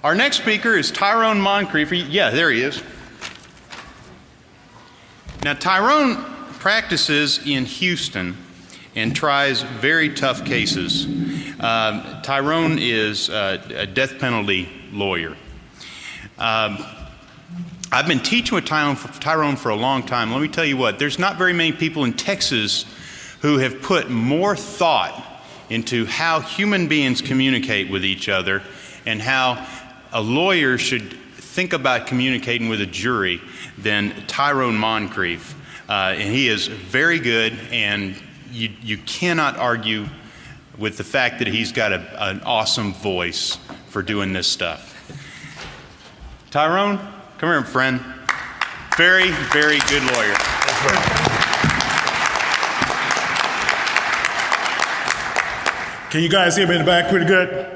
Our next speaker is Tyrone Moncrief. Yeah, there he is. Now, Tyrone practices in Houston and tries very tough cases. Tyrone is a death penalty lawyer. I've been teaching with Tyrone for a long time. Let me tell you what, there's not very many people in Texas who have put more thought into how human beings communicate with each other and how a lawyer should think about communicating with a jury than Tyrone Moncrief. And he is very good, and you cannot argue with the fact that he's got an awesome voice for doing this stuff. Tyrone, come here, friend. Very, very good lawyer. Can you guys hear me in the back pretty good?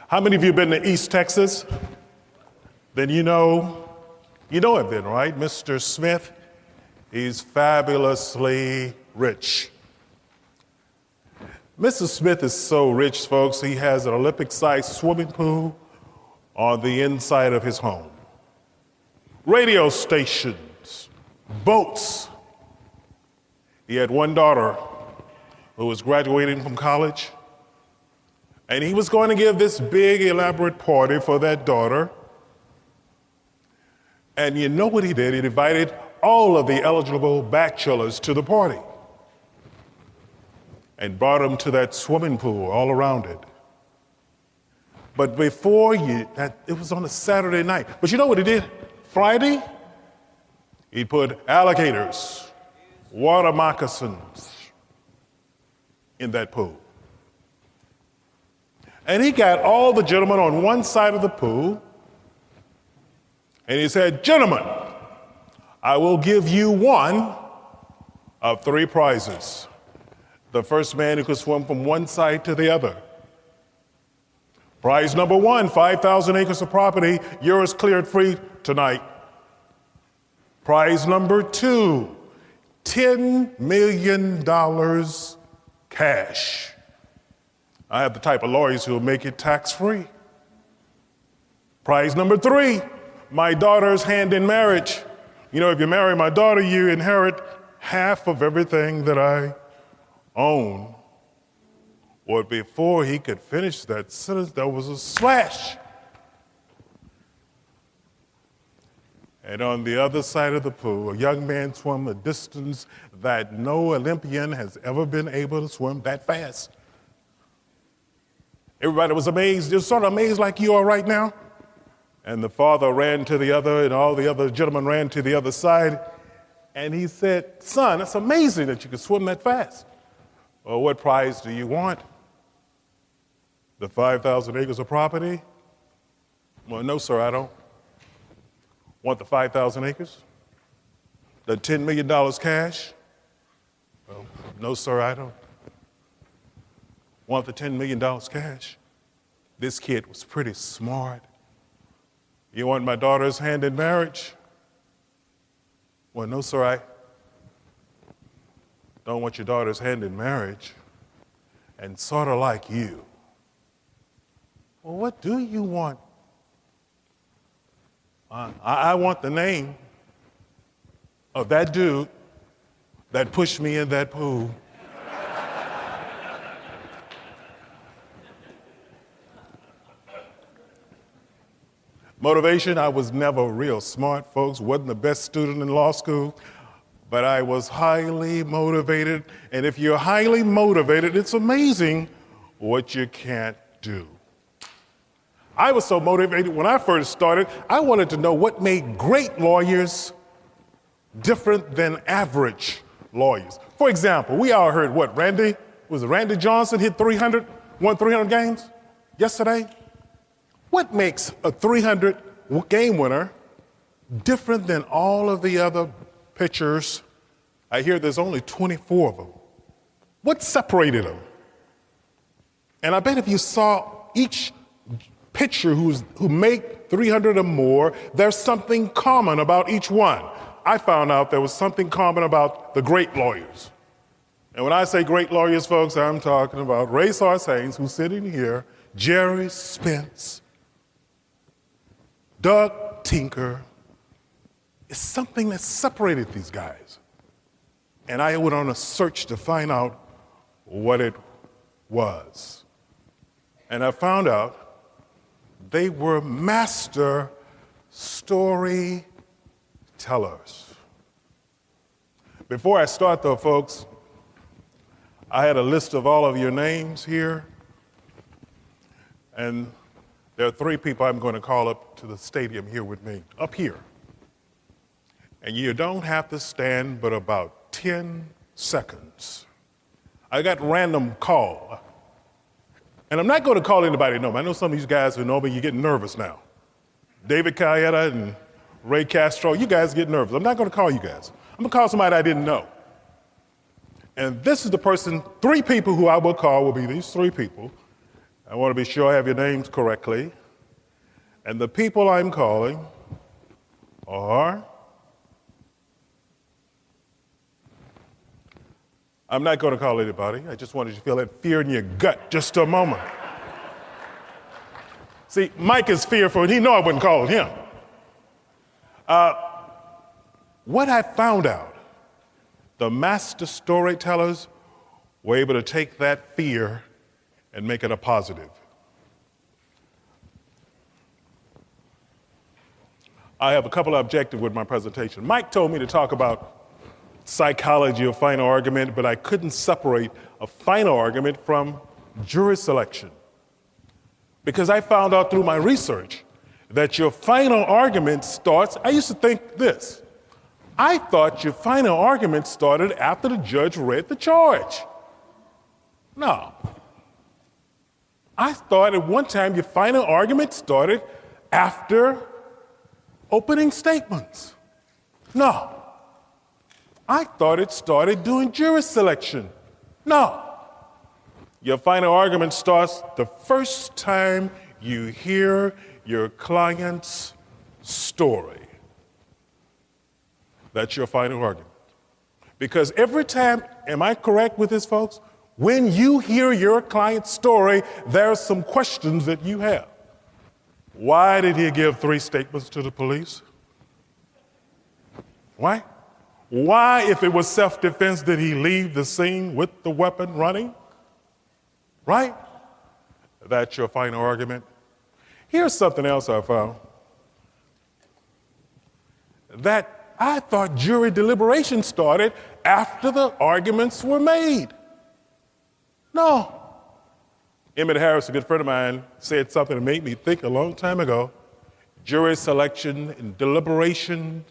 How many of you have been to East Texas? Then you know him then, right? Mr. Smith, he's fabulously rich. Mr. Smith is so rich, folks, he has an Olympic-sized swimming pool on the inside of his home. Radio stations, boats. He had one daughter who was graduating from college, and he was going to give this big, elaborate party for that daughter. And you know what he did? He invited all of the eligible bachelors to the party and brought them to that swimming pool all around it. But it was on a Saturday night. But you know what he did? Friday, he put alligators, water moccasins in that pool. And he got all the gentlemen on one side of the pool, and he said, "Gentlemen, I will give you one of three prizes. The first man who could swim from one side to the other. Prize number one, 5,000 acres of property, yours cleared free tonight. Prize number two, $10 million cash. I have the type of lawyers who will make it tax-free. Prize number three, my daughter's hand in marriage. You know, if you marry my daughter, you inherit half of everything that I own." Or before he could finish that sentence, there was a slash. And on the other side of the pool, a young man swam a distance that no Olympian has ever been able to swim that fast. Everybody was amazed, just sort of amazed like you are right now. And the father ran to the other, and all the other gentlemen ran to the other side. And he said, "Son, it's amazing that you can swim that fast. Well, what prize do you want? The 5,000 acres of property?" "Well, no, sir, I don't." "Want the 5,000 acres? The $10 million cash?" "Well, no, sir, I don't." "Want the $10 million cash?" This kid was pretty smart. "You want my daughter's hand in marriage?" "Well, no, sir, I don't want your daughter's hand in marriage." And sort of like you. "Well, what do you want?" I want the name of that dude that pushed me in that pool." Motivation, I was never real smart, folks. Wasn't the best student in law school, but I was highly motivated. And if you're highly motivated, it's amazing what you can't do. I was so motivated when I first started, I wanted to know what made great lawyers different than average lawyers. For example, we all heard Randy Johnson hit 300, won 300 games yesterday? What makes a 300 game winner different than all of the other pitchers? I hear there's only 24 of them. What separated them? And I bet if you saw each pitcher who made 300 or more, there's something common about each one. I found out there was something common about the great lawyers. And when I say great lawyers, folks, I'm talking about Racehorse Haynes, who's sitting here, Jerry Spence, Doug Tinker is something that separated these guys. And I went on a search to find out what it was. And I found out they were master storytellers. Before I start though, folks, I had a list of all of your names here. And there are 3 people I'm going to call up to the stadium here with me, up here. And you don't have to stand but about 10 seconds. I got random call. And I'm not going to call anybody I know. I know some of these guys who know me, you're getting nervous now. David Cayetta and Ray Castro, you guys get nervous. I'm not going to call you guys. I'm going to call somebody I didn't know. And this is the person, 3 people who I will call will be these 3 people. I want to be sure I have your names correctly. And the people I'm calling are, I'm not going to call anybody. I just wanted you to feel that fear in your gut just a moment. See, Mike is fearful, and he knew I wouldn't call him. What I found out, the master storytellers were able to take that fear and make it a positive. I have a couple of objectives with my presentation. Mike told me to talk about psychology of final argument, but I couldn't separate a final argument from jury selection. Because I found out through my research that your final argument starts, I used to think this, I thought your final argument started after the judge read the charge. No. I thought at one time your final argument started after opening statements. No. I thought it started during jury selection. No. Your final argument starts the first time you hear your client's story. That's your final argument. Because every time, am I correct with this, folks? When you hear your client's story, there are some questions that you have. Why did he give 3 statements to the police? Why? Why, if it was self-defense, did he leave the scene with the weapon running? Right? That's your final argument. Here's something else I found. That I thought jury deliberation started after the arguments were made. No. Emmett Harris, a good friend of mine, said something that made me think a long time ago. Jury selection and deliberation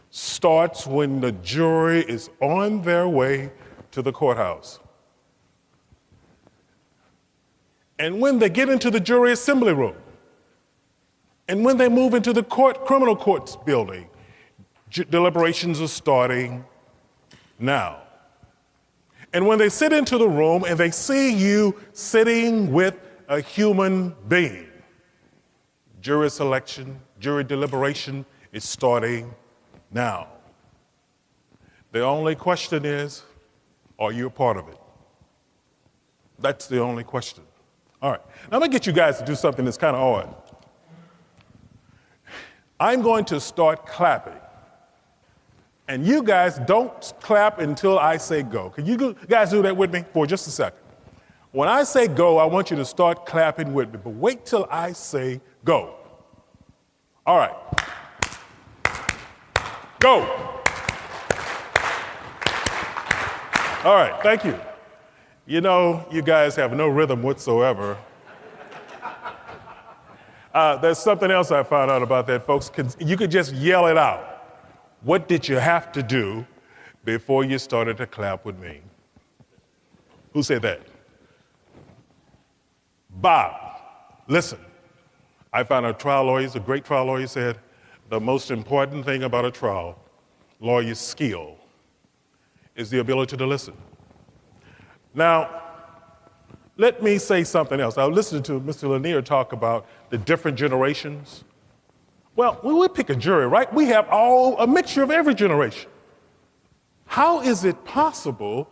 starts when the jury is on their way to the courthouse. And when they get into the jury assembly room, and when they move into the criminal courts building, deliberations are starting now. And when they sit into the room and they see you sitting with a human being, jury selection, jury deliberation is starting now. The only question is, are you a part of it? That's the only question. All right, now I'm gonna get you guys to do something that's kind of odd. I'm going to start clapping. And you guys don't clap until I say go. Can you guys do that with me for just a second? When I say go, I want you to start clapping with me, but wait till I say go. All right. Go. All right, thank you. You know, you guys have no rhythm whatsoever. There's something else I found out about that, folks. You could just yell it out. What did you have to do before you started to clap with me? Who said that? Bob. Listen, I found a trial lawyer, he's a great trial lawyer, said, the most important thing about a trial lawyer's skill is the ability to listen. Now, let me say something else. I was listening to Mr. Lanier talk about the different generations. Well, when we pick a jury, right, we have a mixture of every generation. How is it possible